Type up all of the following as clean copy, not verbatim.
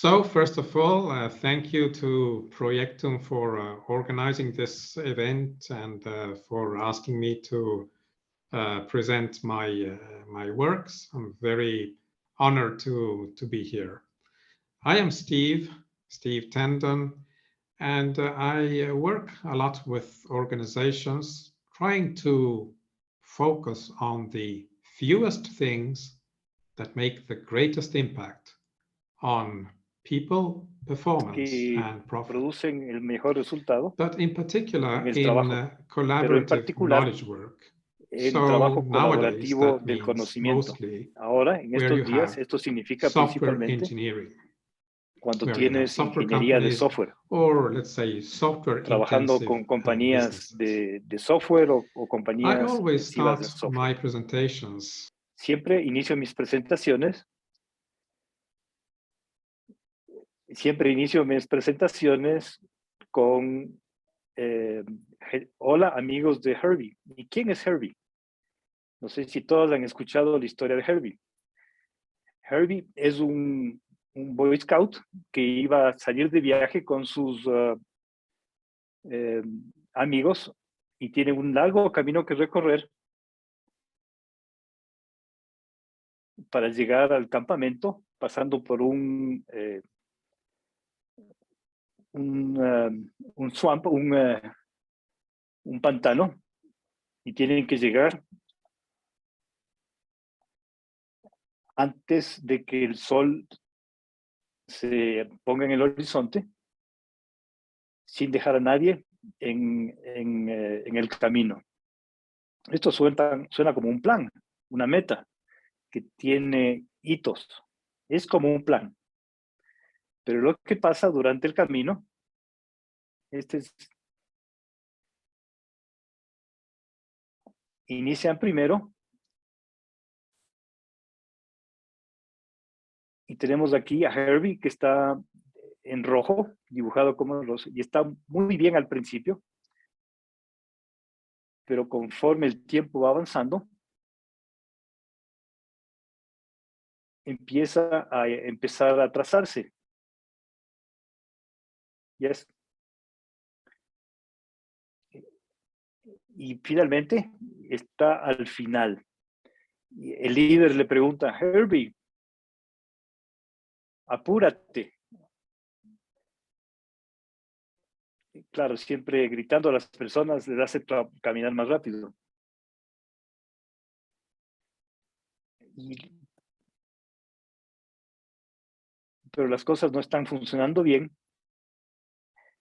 So first of all, thank you to Projektum for organizing this event and for asking me to present my works. I'm very honored to be here. I am Steve Tendon, and I work a lot with organizations trying to focus on the fewest things that make the greatest impact on people, performance, que and profit. producen el mejor resultado But in particular, en el in trabajo, pero en collaborative particular knowledge work. en So trabajo nowadays, colaborativo that del means conocimiento. mostly Ahora, en where you estos días, have esto significa software principalmente engineering, cuando where you have tienes software ingeniería de companies, software, or let's say software trabajando intensive con compañías businesses. de software o I compañías always intensivas en start software. my presentations Siempre inicio mis presentaciones con hola amigos de Herbie. ¿Y quién es Herbie? No sé si todos han escuchado la historia de Herbie. Herbie es un Boy Scout que iba a salir de viaje con sus amigos y tiene un largo camino que recorrer para llegar al campamento, pasando por un swamp, un pantano, y tienen que llegar antes de que el sol se ponga en el horizonte, sin dejar a nadie en el camino. Esto suena como un plan, una meta que tiene hitos. Es como un plan. Pero lo que pasa durante el camino, inician primero y tenemos aquí a Herbie que está en rojo, dibujado como rosa, y está muy bien al principio, pero conforme el tiempo va avanzando, empieza a empezar a trazarse. Yes. Y finalmente está al final. El líder le pregunta, Herbie, apúrate. Claro, siempre gritando a las personas les hace caminar más rápido. Pero las cosas no están funcionando bien.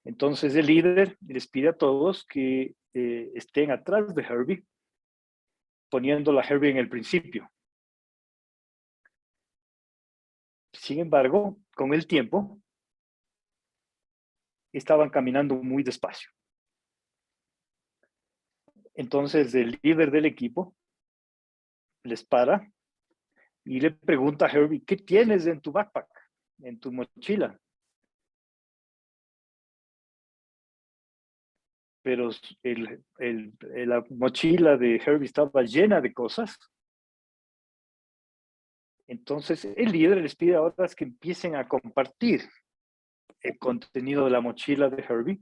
Entonces el líder les pide a todos que estén atrás de Herbie, poniéndolo a Herbie en el principio. Sin embargo, con el tiempo, estaban caminando muy despacio. Entonces el líder del equipo les para y le pregunta a Herbie, ¿qué tienes en tu backpack, en tu mochila? Pero la mochila de Herbie estaba llena de cosas. Entonces el líder les pide ahora que empiecen a compartir el contenido de la mochila de Herbie.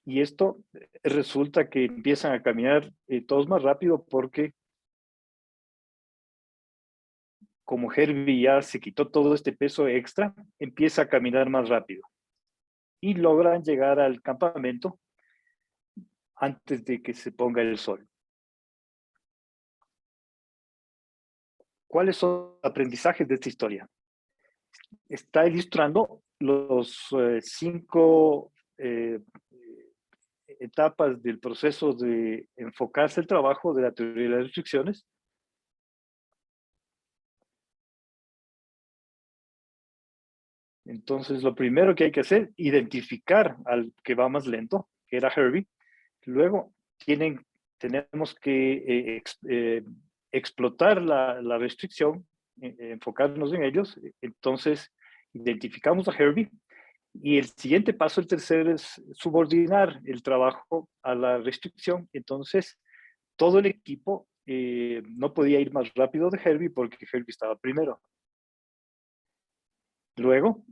Y esto resulta que empiezan a caminar todos más rápido porque como Herbie ya se quitó todo este peso extra, empieza a caminar más rápido. Y logran llegar al campamento antes de que se ponga el sol. ¿Cuáles son los aprendizajes de esta historia? Está ilustrando los 5 etapas del proceso de enfocarse el trabajo de la teoría de las restricciones. Entonces, lo primero que hay que hacer, identificar al que va más lento, que era Herbie. Luego, tenemos que explotar la restricción, enfocarnos en ellos. Entonces, identificamos a Herbie. Y el siguiente paso, el tercero, es subordinar el trabajo a la restricción. Entonces, todo el equipo no podía ir más rápido de Herbie porque Herbie estaba primero. Luego,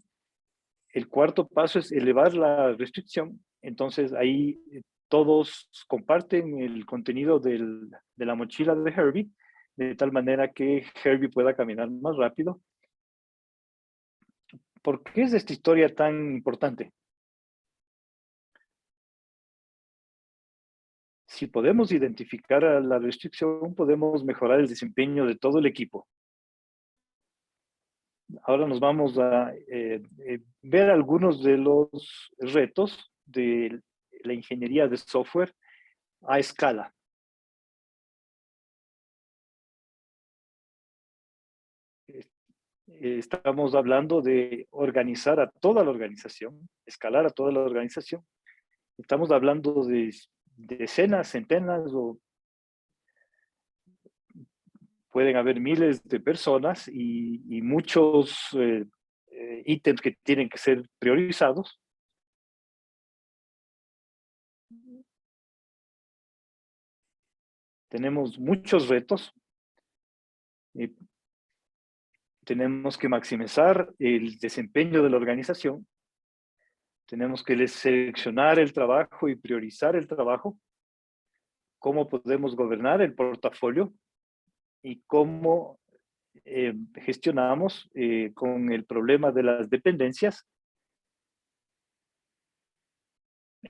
el cuarto paso es elevar la restricción. Entonces, ahí todos comparten el contenido de la mochila de Herbie, de tal manera que Herbie pueda caminar más rápido. ¿Por qué es esta historia tan importante? Si podemos identificar a la restricción, podemos mejorar el desempeño de todo el equipo. Ahora nos vamos a ver algunos de los retos de la ingeniería de software a escala. Estamos hablando de organizar a toda la organización, escalar a toda la organización. Estamos hablando de decenas, centenas o pueden haber miles de personas y muchos ítems que tienen que ser priorizados. Tenemos muchos retos. Tenemos que maximizar el desempeño de la organización. Tenemos que seleccionar el trabajo y priorizar el trabajo. Cómo podemos gobernar el portafolio y cómo gestionamos con el problema de las dependencias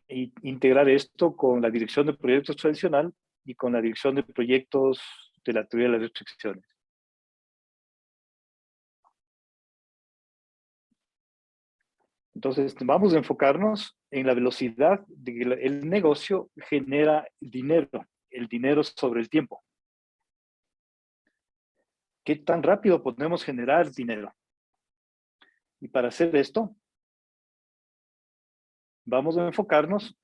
e integrar esto con la dirección de proyectos tradicional y con la dirección de proyectos de la teoría de las restricciones. Entonces, vamos a enfocarnos en la velocidad de que el negocio genera el dinero sobre el tiempo. ¿Qué tan rápido podemos generar dinero? Y para hacer esto, vamos a enfocarnos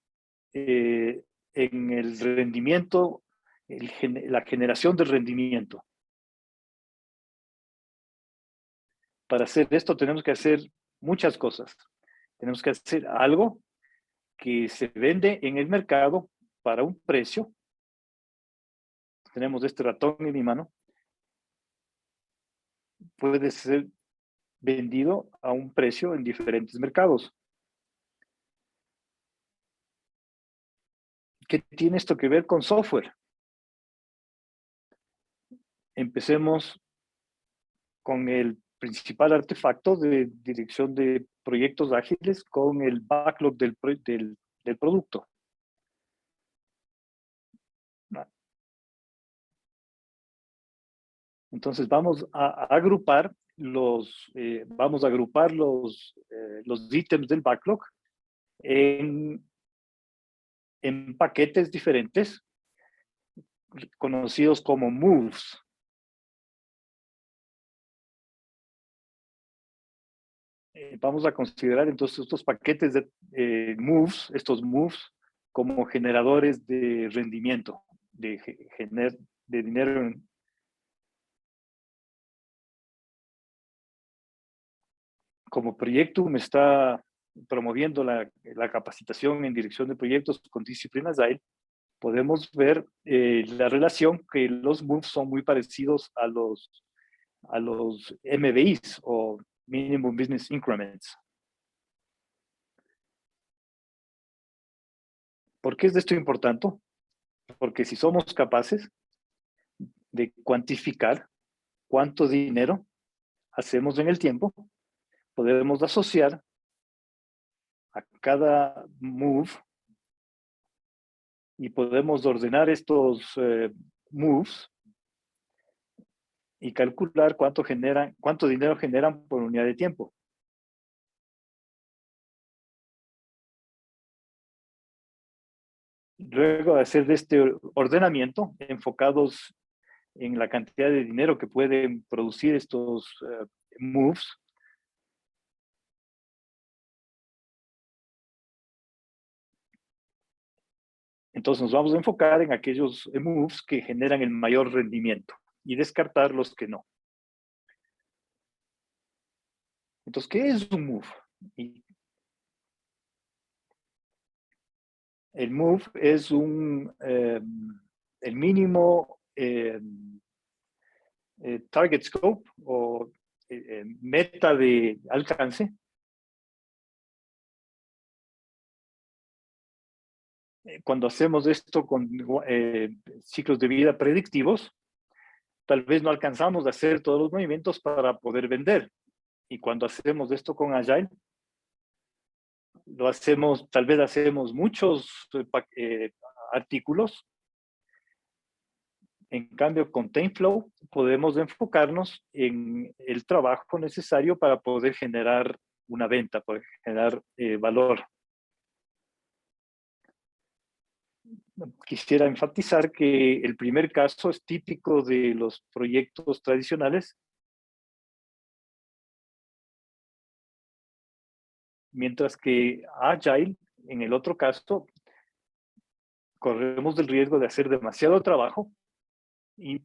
en el rendimiento, la generación del rendimiento. Para hacer esto tenemos que hacer muchas cosas. Tenemos que hacer algo que se vende en el mercado para un precio. Tenemos este ratón en mi mano. Puede ser vendido a un precio en diferentes mercados. ¿Qué tiene esto que ver con software? Empecemos con el principal artefacto de dirección de proyectos ágiles con el backlog del producto. Entonces vamos a agrupar los ítems del backlog en paquetes diferentes conocidos como moves. Vamos a considerar entonces estos paquetes de moves, como generadores de rendimiento, de dinero. Como proyecto me está promoviendo la capacitación en dirección de proyectos con disciplinas Agile. Podemos ver la relación que los moves son muy parecidos a los MBIs o Minimum Business Increments. ¿Por qué es esto importante? Porque si somos capaces de cuantificar cuánto dinero hacemos en el tiempo, podemos asociar a cada move y podemos ordenar estos moves y calcular cuánto dinero generan por unidad de tiempo. Luego de hacer de este ordenamiento, enfocados en la cantidad de dinero que pueden producir estos moves, entonces nos vamos a enfocar en aquellos moves que generan el mayor rendimiento y descartar los que no. Entonces, ¿qué es un move? El move es el mínimo target scope o meta de alcance. Cuando hacemos esto con ciclos de vida predictivos, tal vez no alcanzamos a hacer todos los movimientos para poder vender. Y cuando hacemos esto con Agile, lo hacemos, tal vez hacemos muchos artículos. En cambio, con TameFlow podemos enfocarnos en el trabajo necesario para poder generar una venta, poder generar valor. Quisiera enfatizar que el primer caso es típico de los proyectos tradicionales, mientras que Agile, en el otro caso, corremos el riesgo de hacer demasiado trabajo y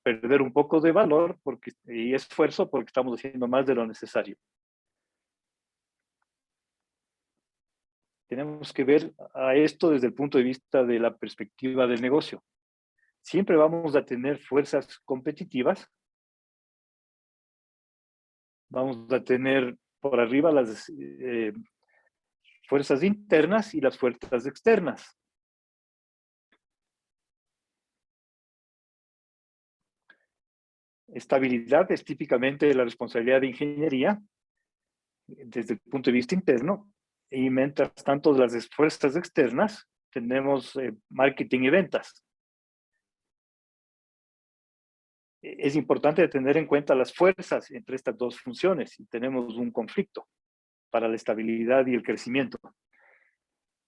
perder un poco de valor y esfuerzo porque estamos haciendo más de lo necesario. Tenemos que ver a esto desde el punto de vista de la perspectiva del negocio. Siempre vamos a tener fuerzas competitivas. Vamos a tener por arriba las fuerzas internas y las fuerzas externas. Estabilidad es típicamente la responsabilidad de ingeniería desde el punto de vista interno, y mientras tanto las fuerzas externas tenemos marketing y ventas. Es importante tener en cuenta las fuerzas entre estas dos funciones y tenemos un conflicto para la estabilidad y el crecimiento.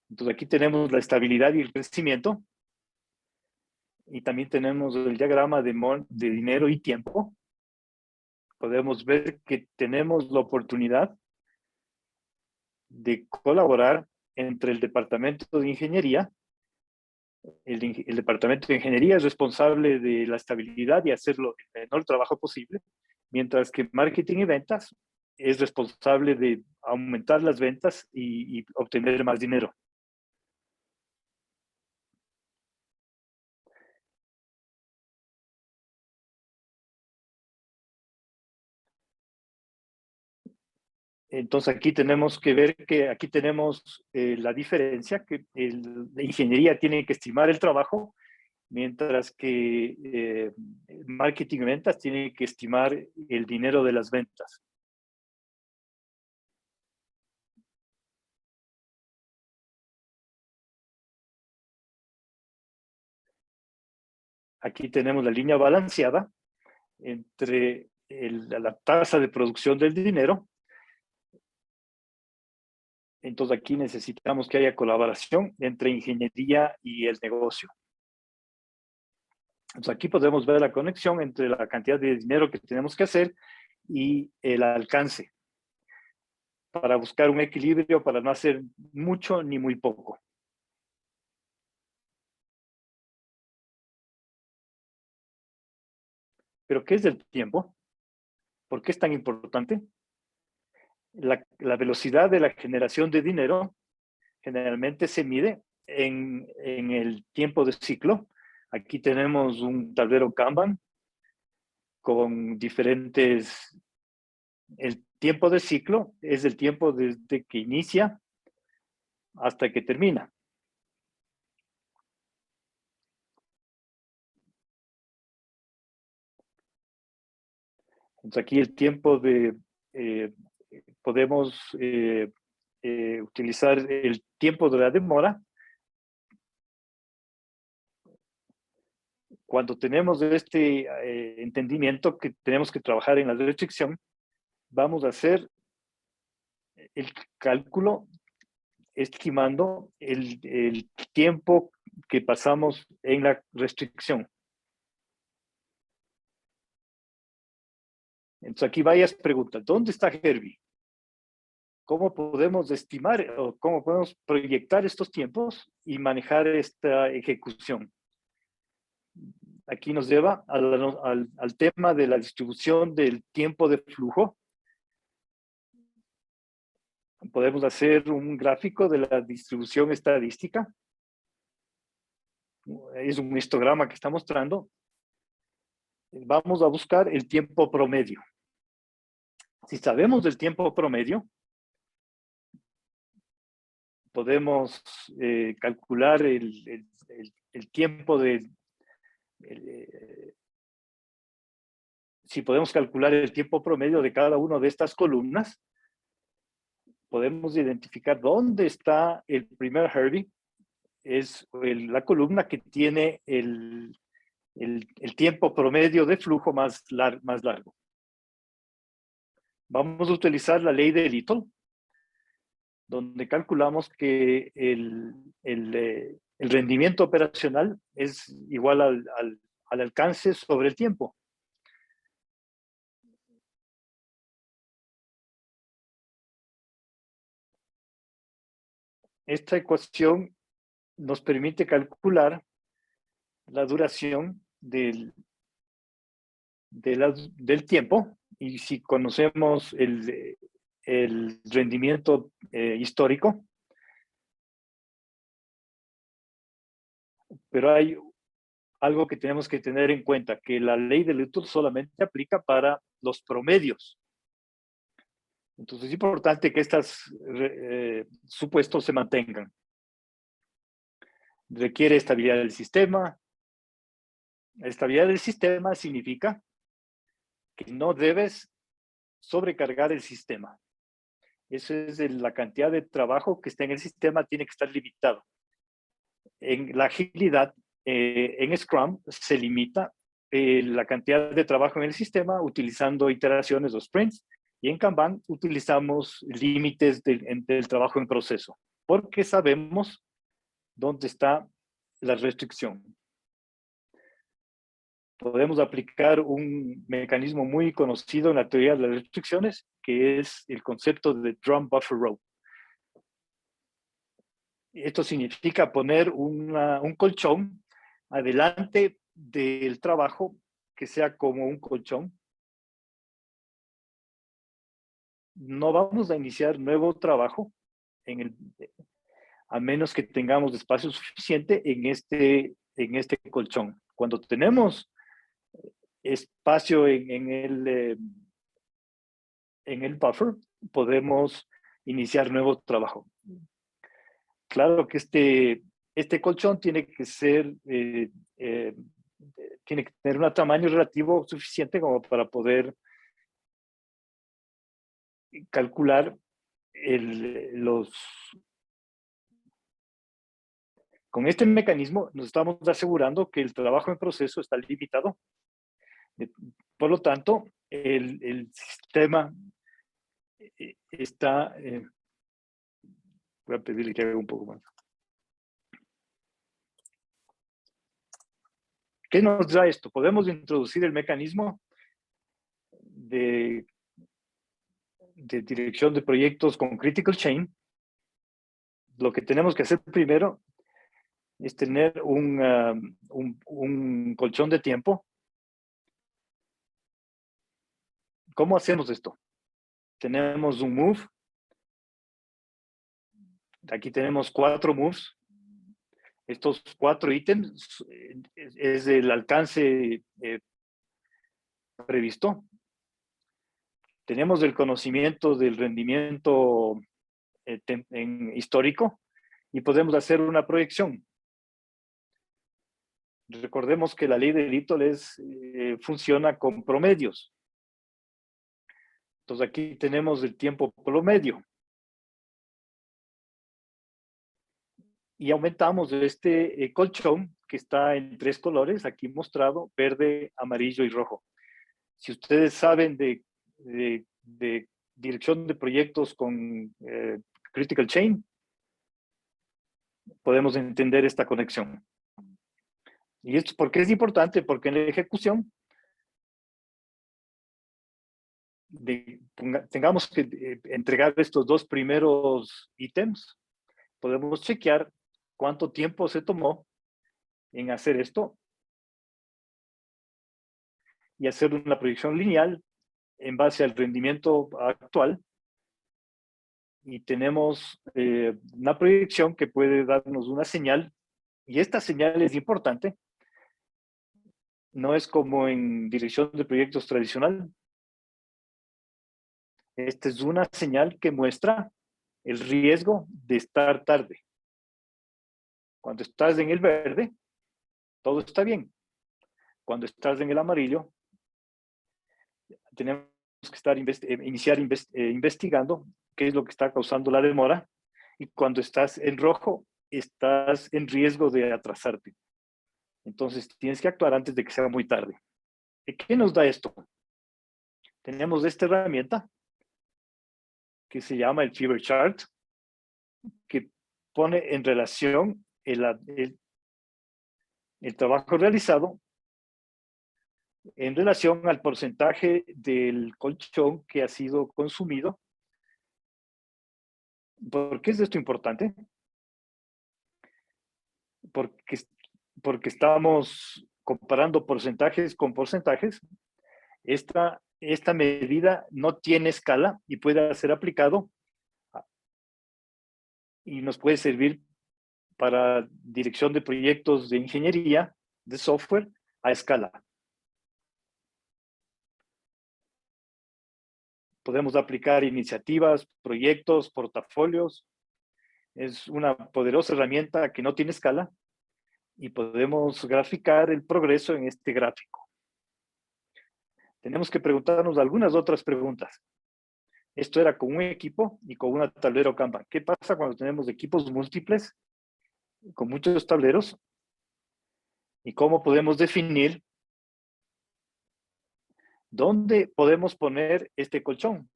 Entonces aquí tenemos la estabilidad y el crecimiento y también tenemos el diagrama de dinero y tiempo. Podemos ver que tenemos la oportunidad de colaborar entre el departamento de ingeniería. El departamento de ingeniería es responsable de la estabilidad y hacerlo el menor trabajo posible, mientras que marketing y ventas es responsable de aumentar las ventas y obtener más dinero. Entonces aquí tenemos que ver que aquí tenemos la diferencia, que la ingeniería tiene que estimar el trabajo, mientras que marketing y ventas tiene que estimar el dinero de las ventas. Aquí tenemos la línea balanceada entre la tasa de producción del dinero. Entonces aquí necesitamos que haya colaboración entre ingeniería y el negocio. Entonces aquí podemos ver la conexión entre la cantidad de dinero que tenemos que hacer y el alcance, para buscar un equilibrio, para no hacer mucho ni muy poco. ¿Pero qué es el tiempo? ¿Por qué es tan importante? La velocidad de la generación de dinero generalmente se mide en el tiempo de ciclo. Aquí tenemos un tablero Kanban con diferentes... El tiempo de ciclo es el tiempo desde que inicia hasta que termina. Entonces aquí el tiempo de... podemos utilizar el tiempo de la demora. Cuando tenemos este entendimiento que tenemos que trabajar en la restricción, vamos a hacer el cálculo estimando el tiempo que pasamos en la restricción. Entonces aquí varias preguntas. ¿Dónde está Herbie? ¿Cómo podemos estimar o cómo podemos proyectar estos tiempos y manejar esta ejecución? Aquí nos lleva al tema de la distribución del tiempo de flujo. Podemos hacer un gráfico de la distribución estadística. Es un histograma que está mostrando. Vamos a buscar el tiempo promedio. Si sabemos del tiempo promedio, podemos calcular el tiempo de... si podemos calcular el tiempo promedio de cada una de estas columnas, podemos identificar dónde está el primer Herbie. Es la columna que tiene el tiempo promedio de flujo más largo. Vamos a utilizar la ley de Little, donde calculamos que el rendimiento operacional es igual al alcance sobre el tiempo. Esta ecuación nos permite calcular la duración del tiempo, y si conocemos el rendimiento histórico, pero hay algo que tenemos que tener en cuenta, que la ley de Little solamente aplica para los promedios. Entonces es importante que estos supuestos se mantengan. Requiere estabilidad del sistema. La estabilidad del sistema significa que no debes sobrecargar el sistema. Eso es la cantidad de trabajo que está en el sistema, tiene que estar limitado. En la agilidad, en Scrum, se limita la cantidad de trabajo en el sistema utilizando iteraciones o sprints, y en Kanban utilizamos límites del trabajo en proceso, porque sabemos dónde está la restricción. Podemos aplicar un mecanismo muy conocido en la teoría de las restricciones, que es el concepto de drum buffer row. Esto significa poner un colchón adelante del trabajo que sea como un colchón. No vamos a iniciar nuevo trabajo a menos que tengamos espacio suficiente en este colchón. Cuando tenemos espacio en el buffer, podemos iniciar nuevo trabajo. Claro que este colchón tiene que tiene que tener un tamaño relativo suficiente como para poder calcular con este mecanismo nos estamos asegurando que el trabajo en proceso está limitado. Por lo tanto, el sistema está... voy a pedirle que haga un poco más. ¿Qué nos da esto? Podemos introducir el mecanismo de dirección de proyectos con Critical Chain. Lo que tenemos que hacer primero es tener un colchón de tiempo. ¿Cómo hacemos esto? Tenemos un move. Aquí tenemos 4 moves. Estos 4 ítems es el alcance previsto. Tenemos el conocimiento del rendimiento histórico y podemos hacer una proyección. Recordemos que la ley de Little funciona con promedios. Entonces aquí tenemos el tiempo promedio. Y aumentamos este colchón que está en 3 colores, aquí mostrado, verde, amarillo y rojo. Si ustedes saben de dirección de proyectos con Critical Chain, podemos entender esta conexión. ¿Y esto por qué es importante? Porque en la ejecución tengamos que entregar estos 2 primeros ítems, podemos chequear cuánto tiempo se tomó en hacer esto y hacer una proyección lineal en base al rendimiento actual. Y tenemos una proyección que puede darnos una señal, y esta señal es importante. No es como en dirección de proyectos tradicional. Esta es una señal que muestra el riesgo de estar tarde. Cuando estás en el verde, todo está bien. Cuando estás en el amarillo, tenemos que iniciar investigando qué es lo que está causando la demora. Y cuando estás en rojo, estás en riesgo de atrasarte. Entonces, tienes que actuar antes de que sea muy tarde. ¿Qué nos da esto? Tenemos esta herramienta que se llama el Fever Chart, que pone en relación el trabajo realizado en relación al porcentaje del colchón que ha sido consumido. ¿Por qué es esto importante? Porque estamos comparando porcentajes con porcentajes. Esta medida no tiene escala y puede ser aplicado y nos puede servir para dirección de proyectos de ingeniería, de software, a escala. Podemos aplicar iniciativas, proyectos, portafolios. Es una poderosa herramienta que no tiene escala y podemos graficar el progreso en este gráfico. Tenemos que preguntarnos algunas otras preguntas. Esto era con un equipo y con una tablero Kanban. ¿Qué pasa cuando tenemos equipos múltiples con muchos tableros? ¿Y cómo podemos definir dónde podemos poner este colchón?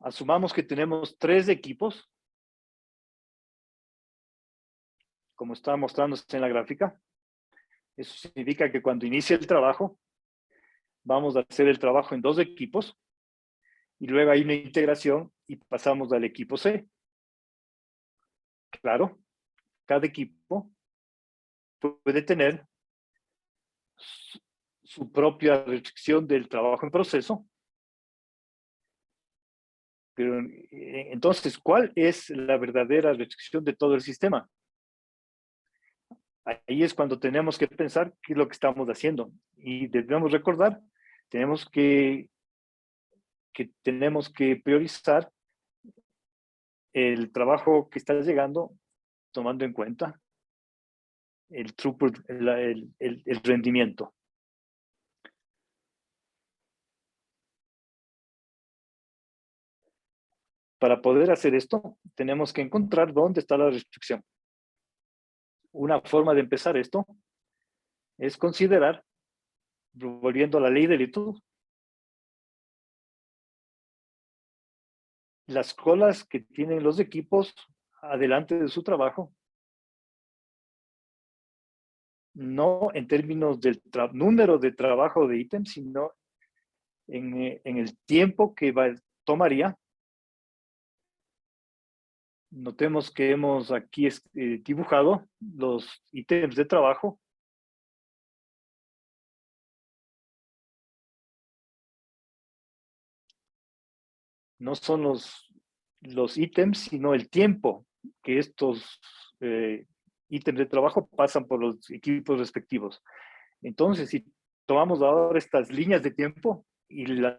Asumamos que tenemos 3 equipos, como está mostrándose en la gráfica. Eso significa que cuando inicie el trabajo, vamos a hacer el trabajo en 2 equipos y luego hay una integración y pasamos al equipo C. Claro, cada equipo puede tener su propia restricción del trabajo en proceso. Pero entonces, ¿cuál es la verdadera restricción de todo el sistema? Ahí es cuando tenemos que pensar qué es lo que estamos haciendo. Y debemos recordar, tenemos que priorizar el trabajo que está llegando, tomando en cuenta el throughput, el rendimiento. Para poder hacer esto, tenemos que encontrar dónde está la restricción. Una forma de empezar esto es considerar, volviendo a la ley de Littlewood, las colas que tienen los equipos adelante de su trabajo, no en términos del número de trabajo de ítems, sino en el tiempo que tomaría. Notemos que hemos aquí dibujado los ítems de trabajo. No son los ítems, sino el tiempo que estos ítems de trabajo pasan por los equipos respectivos. Entonces, si tomamos ahora estas líneas de tiempo y las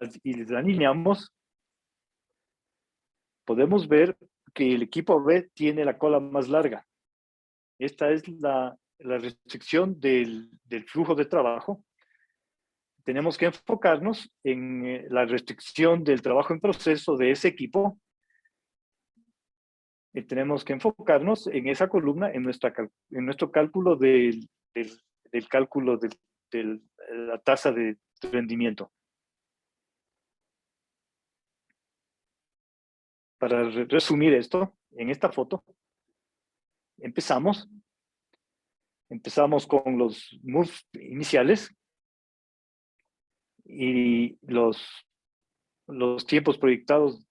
alineamos, podemos ver que el equipo B tiene la cola más larga. Esta es la restricción del flujo de trabajo. Tenemos que enfocarnos en la restricción del trabajo en proceso de ese equipo. Tenemos que enfocarnos en esa columna, en nuestro cálculo del cálculo de la tasa de rendimiento. Para resumir esto, en esta foto, empezamos con los moves iniciales y los tiempos proyectados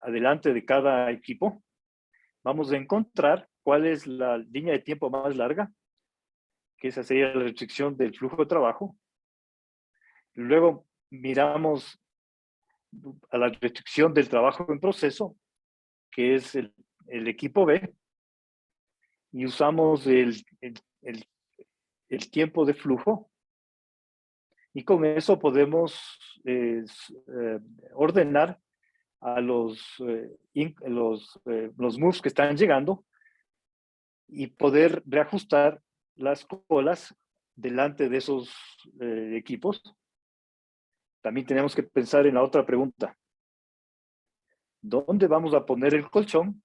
adelante de cada equipo. Vamos a encontrar cuál es la línea de tiempo más larga, que esa sería la restricción del flujo de trabajo. Luego miramos a la restricción del trabajo en proceso, que es el equipo B, y usamos el tiempo de flujo Y con eso podemos ordenar a los moves que están llegando y poder reajustar las colas delante de esos equipos. También tenemos que pensar en la otra pregunta. ¿Dónde vamos a poner el colchón?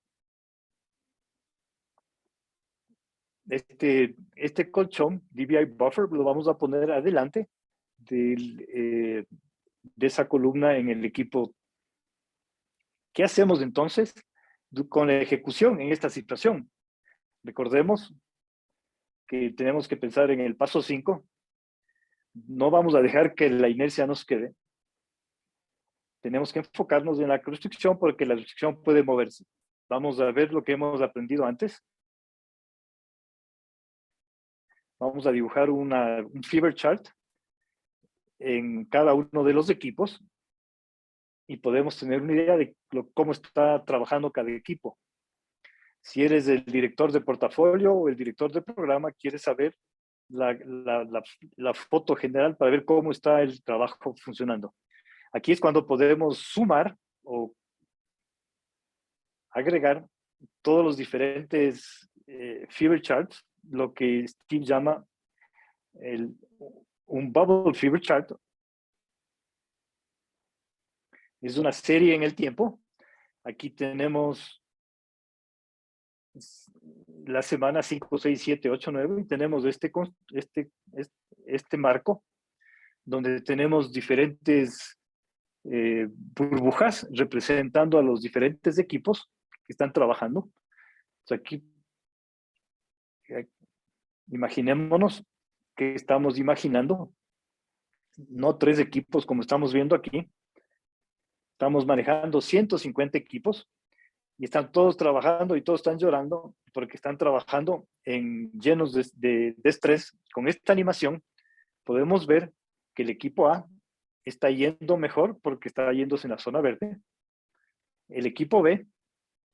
Este colchón, DBI buffer, lo vamos a poner adelante de esa columna en el equipo. ¿Qué hacemos entonces con la ejecución en esta situación? Recordemos que tenemos que pensar en el paso 5. No vamos a dejar que la inercia nos quede. Tenemos que enfocarnos en la restricción porque la restricción puede moverse. Vamos a ver lo que hemos aprendido antes. Vamos a dibujar un fever chart en cada uno de los equipos y podemos tener una idea de cómo está trabajando cada equipo. Si eres el director de portafolio o el director de programa, quieres saber la foto general para ver cómo está el trabajo funcionando. Aquí es cuando podemos sumar o agregar todos los diferentes fever charts, lo que Steve llama un bubble fever chart. Es una serie en el tiempo. Aquí tenemos la semana 5, 6, 7, 8, 9 y tenemos este marco donde tenemos diferentes burbujas representando a los diferentes equipos que están trabajando. Entonces aquí imaginémonos que estamos imaginando, no 3 equipos como estamos viendo aquí, estamos manejando 150 equipos y están todos trabajando y todos están llorando porque están trabajando llenos de estrés. Con esta animación podemos ver que el equipo A está yendo mejor porque está yéndose en la zona verde. El equipo B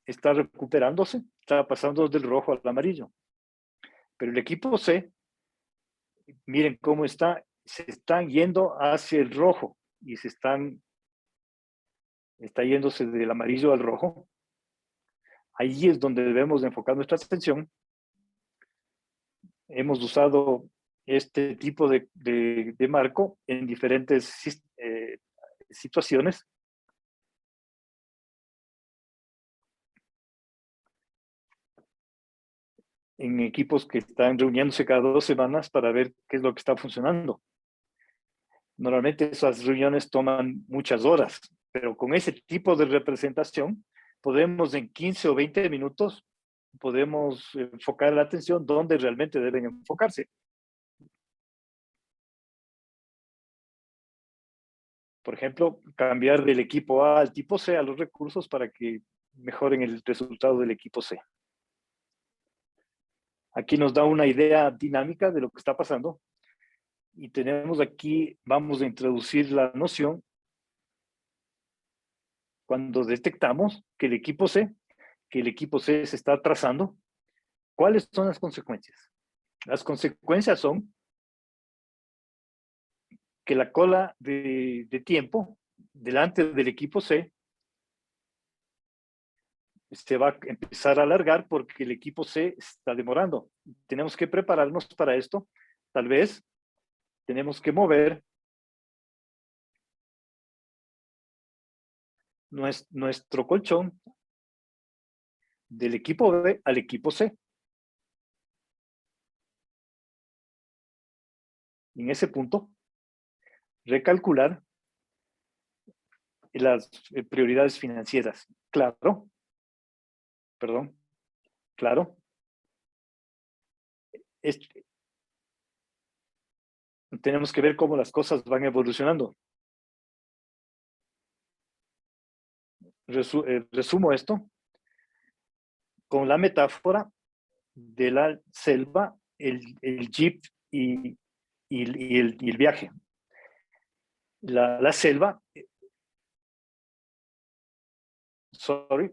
está recuperándose, está pasando del rojo al amarillo. Pero el equipo C, miren cómo se están yendo hacia el rojo y está yéndose del amarillo al rojo. Ahí es donde debemos enfocar nuestra atención. Hemos usado este tipo de marco en diferentes situaciones. En equipos que están reuniéndose cada 2 semanas para ver qué es lo que está funcionando. Normalmente esas reuniones toman muchas horas, pero con ese tipo de representación podemos en 15 o 20 minutos podemos enfocar la atención donde realmente deben enfocarse. Por ejemplo, cambiar del equipo A al tipo C a los recursos para que mejoren el resultado del equipo C. Aquí nos da una idea dinámica de lo que está pasando. Y tenemos aquí, vamos a introducir la noción cuando detectamos que el equipo C se está atrasando. ¿Cuáles son las consecuencias? Las consecuencias son que la cola de tiempo delante del equipo C se va a empezar a alargar porque el equipo C está demorando. Tenemos que prepararnos para esto. Tal vez tenemos que mover nuestro colchón del equipo B al equipo C. En ese punto, recalcular las prioridades financieras. Claro. Perdón. Claro. Tenemos que ver cómo las cosas van evolucionando. Resumo esto con la metáfora de la selva, el jeep y el viaje. La selva,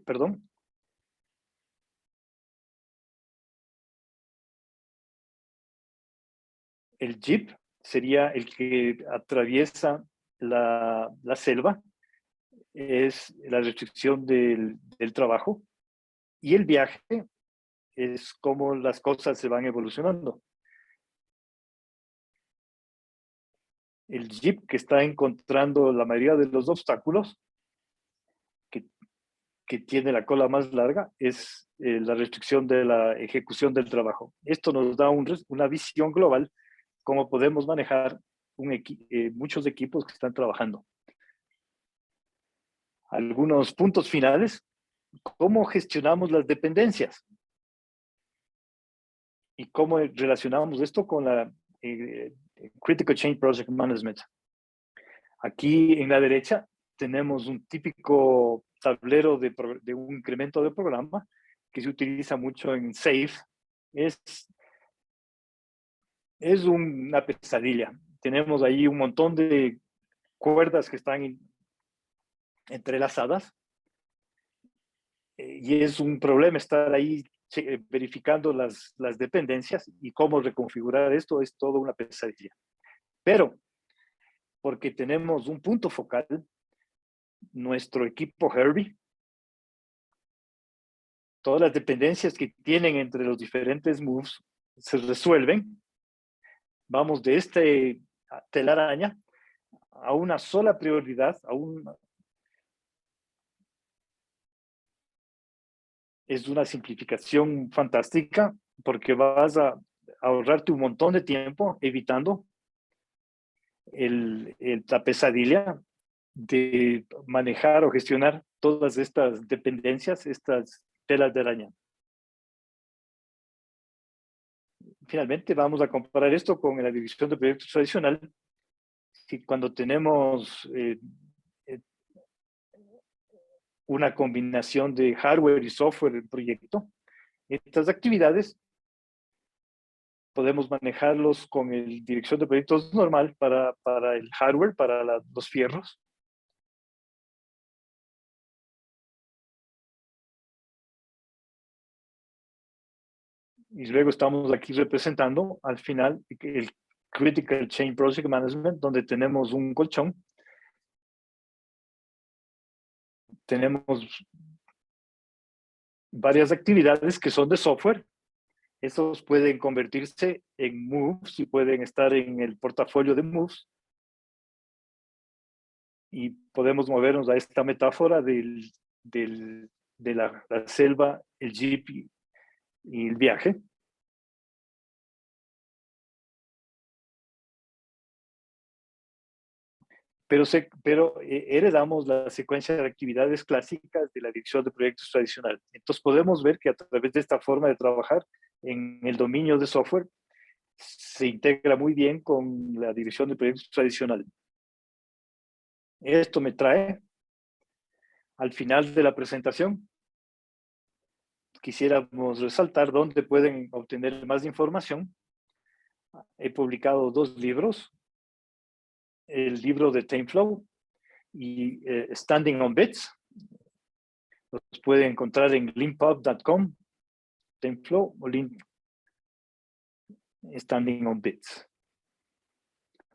perdón. El jeep sería el que atraviesa la selva, es la restricción del trabajo, y el viaje es cómo las cosas se van evolucionando. El jeep que está encontrando la mayoría de los obstáculos, que tiene la cola más larga, es la restricción de la ejecución del trabajo. Esto nos da una visión global, cómo podemos manejar muchos equipos que están trabajando. Algunos puntos finales: cómo gestionamos las dependencias y cómo relacionamos esto con la Critical Change Project Management. Aquí en la derecha tenemos un típico tablero de un incremento de programa que se utiliza mucho en SAFe. Es una pesadilla. Tenemos ahí un montón de cuerdas que están entrelazadas, y es un problema estar ahí verificando las dependencias, y cómo reconfigurar esto es toda una pesadilla. Pero porque tenemos un punto focal, nuestro equipo Herbie, todas las dependencias que tienen entre los diferentes moves se resuelven. Vamos de este telaraña a una sola prioridad, es una simplificación fantástica, porque vas a ahorrarte un montón de tiempo evitando la pesadilla de manejar o gestionar todas estas dependencias, estas telas de araña. Finalmente, vamos a comparar esto con la división de proyectos tradicional. Si cuando tenemos una combinación de hardware y software en proyecto, estas actividades podemos manejarlos con el dirección de proyectos normal para el hardware, para los fierros. Y luego estamos aquí representando al final el Critical Change Project Management, donde tenemos un colchón. Tenemos varias actividades que son de software. Esos pueden convertirse en moves y pueden estar en el portafolio de moves. Y podemos movernos a esta metáfora de la selva, el jeep y el viaje. Pero heredamos la secuencia de actividades clásicas de la dirección de proyectos tradicional. Entonces podemos ver que a través de esta forma de trabajar en el dominio de software se integra muy bien con la dirección de proyectos tradicional. Esto me trae al final de la presentación. Quisiéramos resaltar dónde pueden obtener más información. He publicado 2 libros. El libro de TameFlow y Standing on Bits. Los pueden encontrar en leanpub.com, TameFlow o Standing on Bits.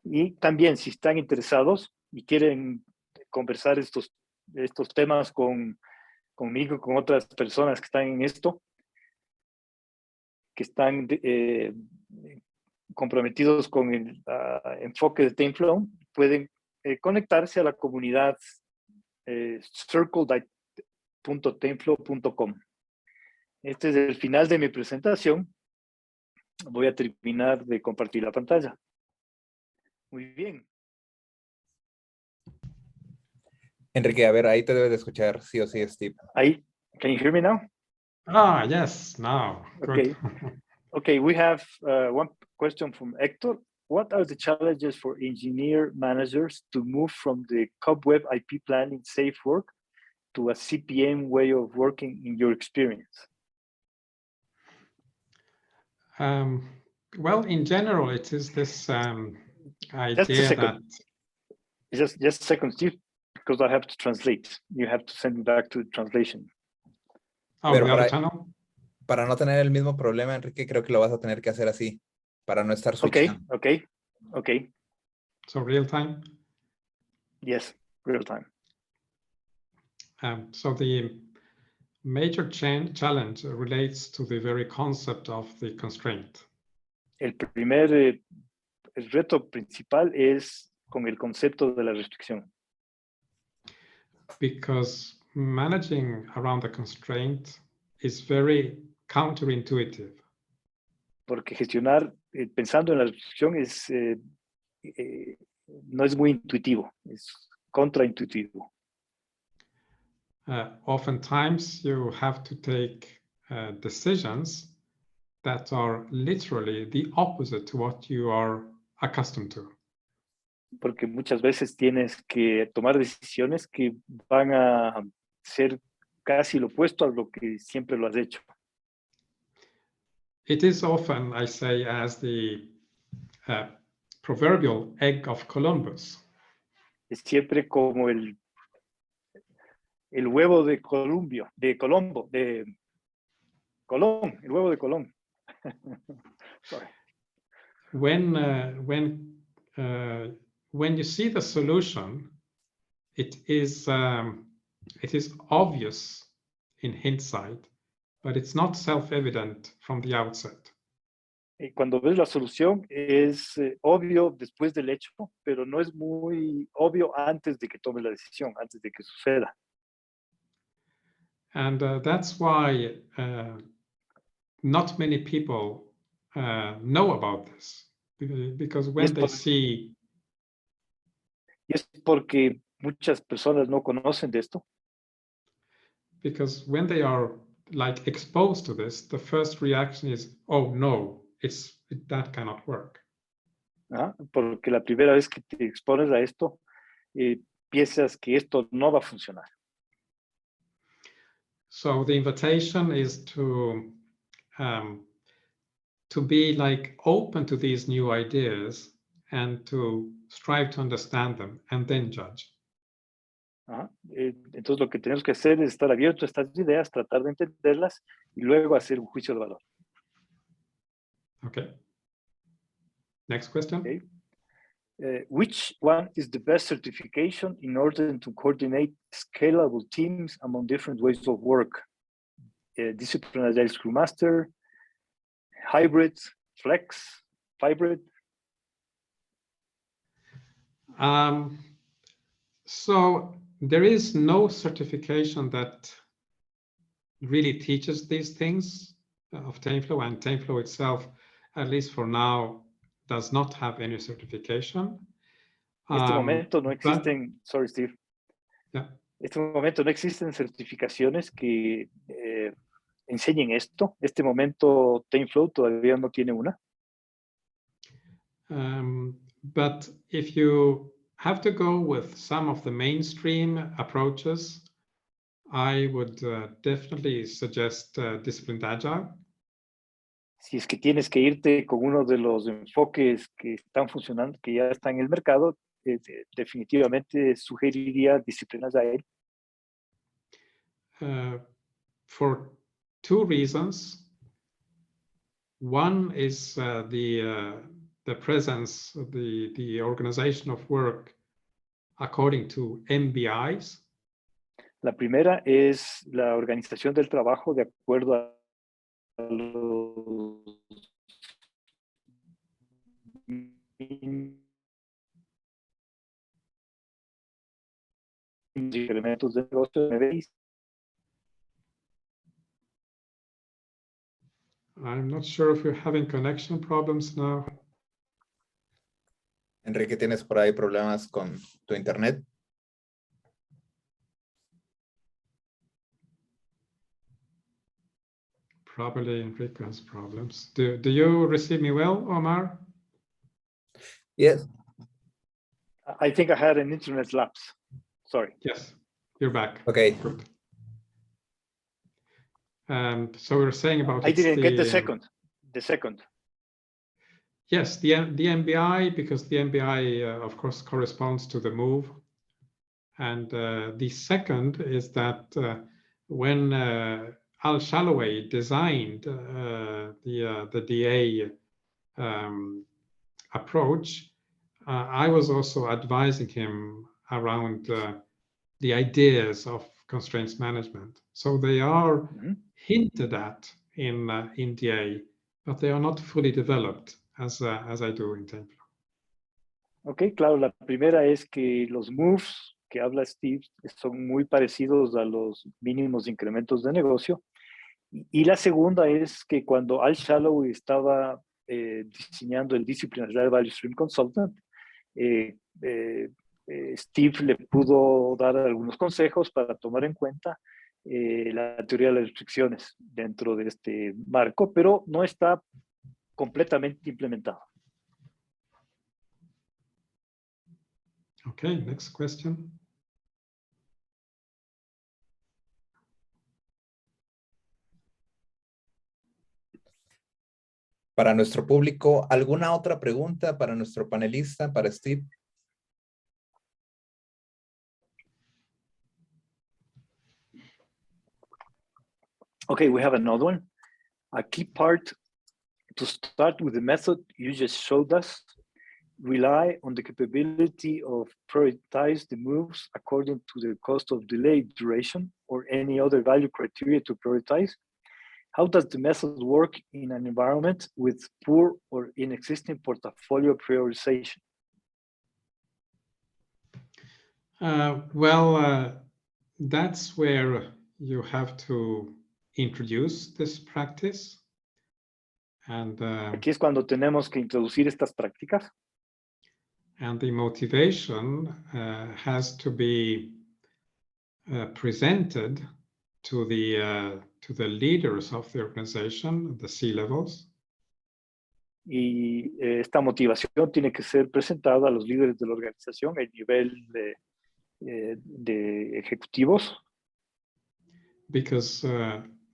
Y también, si están interesados y quieren conversar estos temas conmigo, con otras personas que están en esto, que están comprometidos con el enfoque de TameFlow, pueden conectarse a la comunidad circle.tameflow.com. Este es el final de mi presentación. Voy a terminar de compartir la pantalla. Muy bien. Enrique, a ver, ahí te debes de escuchar, sí o sí, Steve. Ahí, can you hear me now? Yes, now. Okay. Good. Okay, we have one question from Hector. What are the challenges for engineer managers to move from the cobweb IP planning safe work to a CPM way of working in your experience? Well, in general, it is this idea that... Just a second, Steve, because I have to translate. You have to send me back to the translation. Oh, Pero the other channel? Para no tener el mismo problema, Enrique, creo que lo vas a tener que hacer así, para no estar switchando. Okay. Okay. So real time. Yes, real time. So the major challenge relates to the very concept of the constraint. El primer el reto principal es con el concepto de la restricción. Because managing around the constraint is very counterintuitive. Porque gestionar pensando en la restricción es, no es muy intuitivo, es contraintuitivo. Oftentimes you have to take decisions that are literally the opposite to what you are accustomed to. Porque muchas veces tienes que tomar decisiones que van a ser casi lo opuesto a lo que siempre lo has hecho. It is often, I say, as the proverbial egg of Columbus. Es siempre como el huevo de Colombo, Colón, el huevo de Colón. Sorry. When you see the solution, it is obvious in hindsight, but it's not self-evident from the outset. Cuando ves la solución es obvio después del hecho, pero no es muy obvio antes de que tomes la decisión, antes de que suceda. And that's why not many people know about this, because when they see... Y es porque muchas personas no conocen de esto. Because when they are like exposed to this, the first reaction is, oh no, that cannot work. Porque la primera vez que te expones a esto, piensas que esto no va a funcionar. So the invitation is to be like open to these new ideas and to strive to understand them and then judge. Entonces lo que tenemos que hacer es estar abiertos a estas ideas, tratar de entenderlas y luego hacer un juicio de valor. Okay. Next question. Okay. Which one is the best certification in order to coordinate scalable teams among different ways of work? Discipline Agile Scrum Master, Hybrid, Flex, Hybrid? So there is no certification that really teaches these things of TameFlow, and TameFlow itself, at least for now, does not have any certification. En este momento no existen, sorry Steve, yeah. En este momento no existen certificaciones que enseñen esto. En este momento TameFlow todavía no tiene una. But if you have to go with some of the mainstream approaches, I would definitely suggest Disciplined Agile. Si es que tienes que irte con uno de los enfoques que están funcionando, que ya están en el mercado, definitivamente sugeriría Disciplined Agile. For two reasons. One is the presence of the organization of work according to MBIs. La primera es la organización del trabajo de acuerdo a los elementos de negocio MBIs. I'm not sure if you're having connection problems now. Enrique, ¿tienes por ahí problemas con tu internet? Probably Enrique has problems. Do you receive me well, Omar? Yes. I think I had an internet lapse. Sorry. Yes, you're back. Okay. Good. So we were saying about... I didn't get the second. The second. Yes, the MBI, because the MBI, of course, corresponds to the move. And the second is that when Al Shalloway designed the DA approach, I was also advising him around the ideas of constraints management. So they are hinted at in DA, but they are not fully developed as I do in Templo. Ok, claro, la primera es que los moves que habla Steve son muy parecidos a los mínimos incrementos de negocio. Y la segunda es que cuando Al Shallow estaba diseñando el Disciplinary Value Stream Consultant, Steve le pudo dar algunos consejos para tomar en cuenta la teoría de las restricciones dentro de este marco, pero no está completamente implementado. Okay, next question. Para nuestro público, ¿alguna otra pregunta para nuestro panelista, para Steve? Okay, we have another one. A key part to start with the method you just showed us, rely on the capability of prioritize the moves according to the cost of delay duration or any other value criteria to prioritize. How does the method work in an environment with poor or inexisting portfolio prioritization? That's where you have to introduce this practice. And aquí es cuando tenemos que introducir estas prácticas. And the motivation has to be presented to the leaders of the organization, the C-levels. Y esta motivación tiene que ser presentada a los líderes de la organización, el nivel de ejecutivos. Because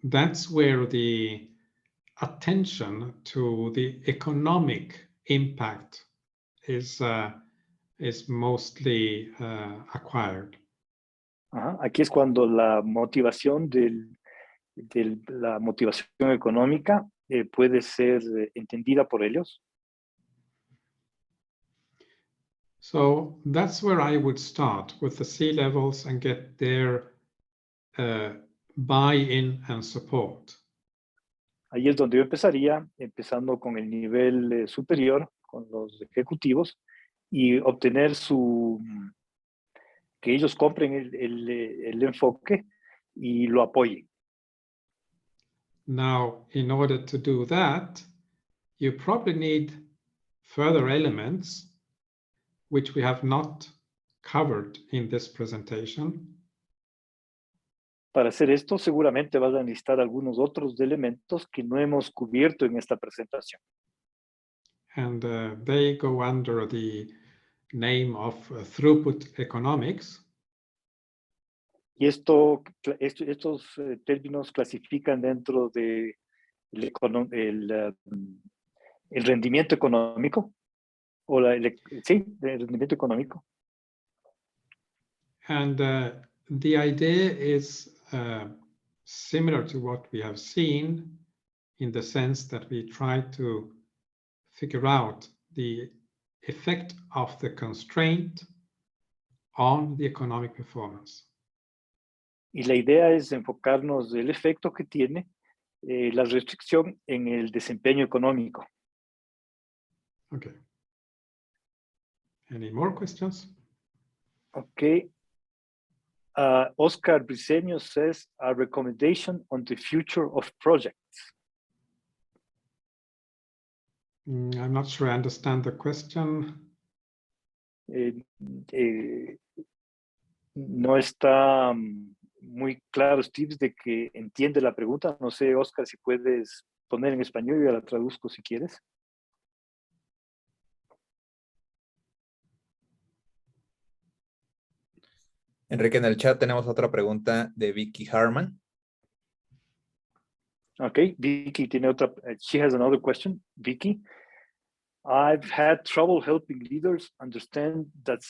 that's where the attention to the economic impact is mostly acquired. Aquí es cuando la motivación la motivación económica puede ser entendida por ellos. So that's where I would start with the C-levels and get their buy-in and support. Ahí es donde yo empezaría, empezando con el nivel superior, con los ejecutivos, y obtener que ellos compren el enfoque y lo apoyen. Now, in order to do that, you probably need further elements which we have not covered in this presentation. Para hacer esto, seguramente vas a necesitar algunos otros elementos que no hemos cubierto en esta presentación. And they go under the name of throughput economics. Y estos términos clasifican dentro de el rendimiento económico, o el rendimiento económico. And the idea is similar to what we have seen, in the sense that we try to figure out the effect of the constraint on the economic performance. Y la idea es enfocarnos del efecto que tiene la restricción en el desempeño económico. Okay. Any more questions? Okay. Oscar Briceño says, a recommendation on the future of projects. I'm not sure I understand the question. No está muy claro, Steve, de que entiende la pregunta. No sé, Oscar, si puedes poner en español y yo la traduzco si quieres. Enrique, en el chat tenemos otra pregunta de Vicky Harman. Okay, Vicky tiene otra. She has another question. Vicky, I've had trouble helping leaders understand that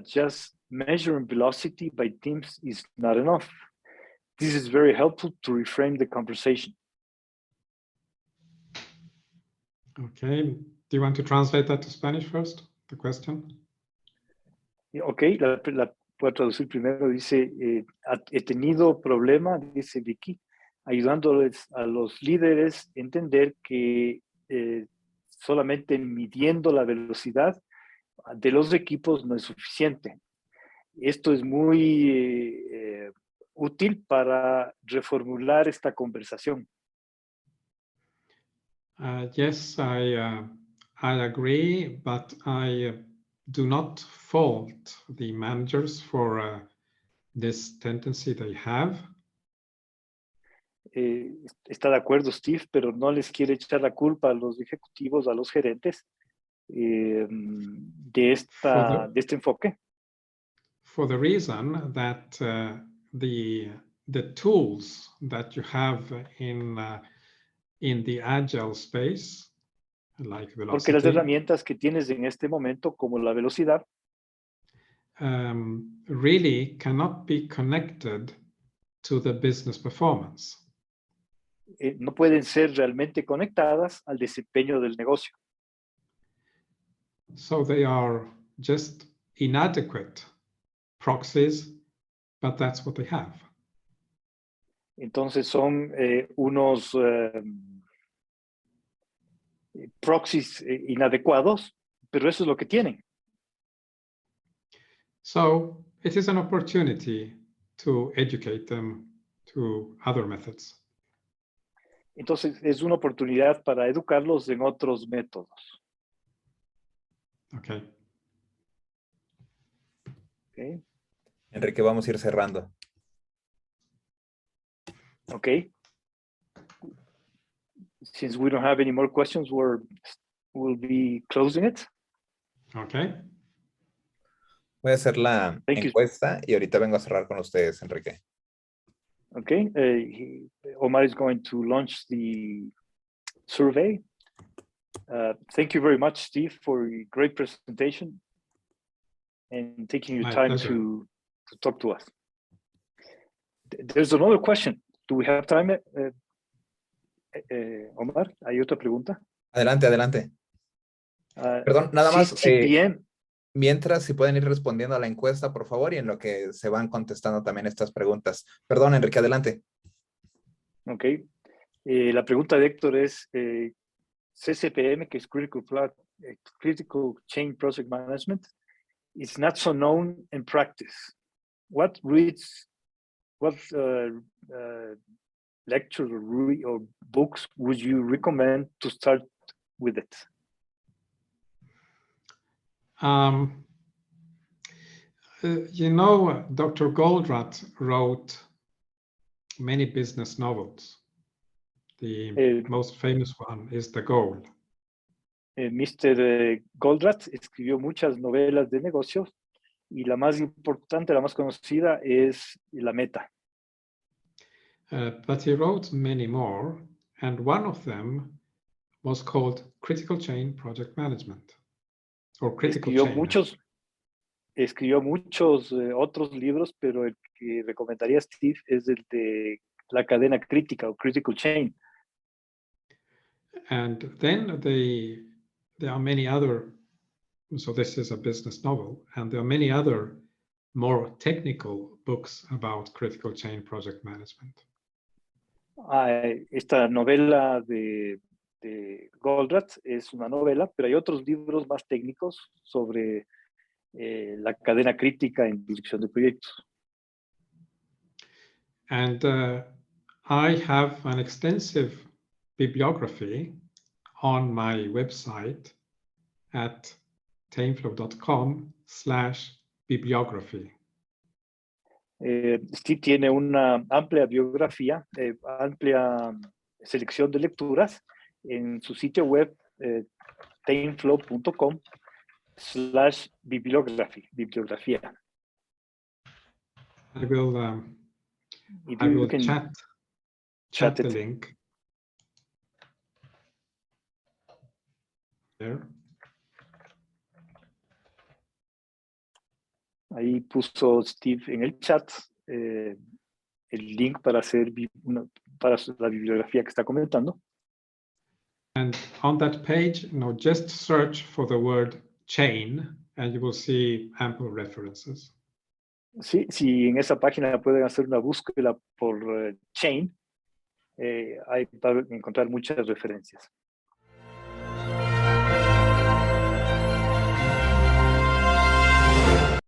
just measuring velocity by teams is not enough. This is very helpful to reframe the conversation. Okay, do you want to translate that to Spanish first? the question? Ok, la puedo traducir primero. Dice, he tenido problema, dice Vicky, ayudándoles a los líderes a entender que solamente midiendo la velocidad de los equipos no es suficiente. Esto es muy útil para reformular esta conversación. Yes, I agree, but I do not fault the managers for this tendency they have. Está de acuerdo Steve, pero no les quiere echar la culpa a los ejecutivos, a los gerentes de este enfoque. For the reason that the tools that you have in the agile space, like velocity, porque las herramientas que tienes en este momento, como la velocidad, really cannot be connected to the business performance. No pueden ser realmente conectadas al desempeño del negocio. So they are just inadequate proxies, but that's what they have. Entonces son unos proxies inadecuados, pero eso es lo que tienen. So it is an opportunity to educate them to other methods. Entonces es una oportunidad para educarlos en otros métodos. Okay. Okay. Enrique, vamos a ir cerrando. Okay. Since we don't have any more questions, we'll be closing it. Okay. Voy a hacer la Thank you. encuesta y ahorita vengo a cerrar con ustedes, Enrique. Okay. Omar is going to launch the survey. Thank you very much, Steve, for a great presentation and taking your My time pleasure. to talk to us. There's another question. Do we have time, Omar? ¿Hay otra pregunta? Adelante, adelante. Perdón, nada más. CCPM. Mientras, si pueden ir respondiendo a la encuesta, por favor, y en lo que se van contestando también estas preguntas. Perdón, Enrique, adelante. Ok. La pregunta de Héctor es, CCPM, que es Critical Chain Project Management, is not so known in practice. What lecture or books would you recommend to start with it? You know, Dr. Goldratt wrote many business novels. The most famous one is The Goal. Mr. Goldratt escribió muchas novelas de negocios y la más importante, la más conocida es La Meta. But he wrote many more, and one of them was called Critical Chain Project Management, or Critical Chain. Escribió muchos otros libros, pero el que recomendaría Steve es el de La Cadena Crítica o Critical Chain. And then there are many other, so this is a business novel, and there are many other more technical books about critical chain project management. Esta novela de Goldratt es una novela, pero hay otros libros más técnicos sobre la cadena crítica en dirección de proyectos. And I have an extensive bibliography on my website at tainflow.com/bibliography. Steve tiene una amplia biografía, amplia selección de lecturas en su sitio web tainflow.com/bibliography, bibliografía. I will chat the link there. Ahí puso Steve en el chat el link para hacer para la bibliografía que está comentando. And on that page, just search for the word chain, and you will see ample references. Sí, si en esa página pueden hacer una búsqueda por chain, ahí van a encontrar muchas referencias.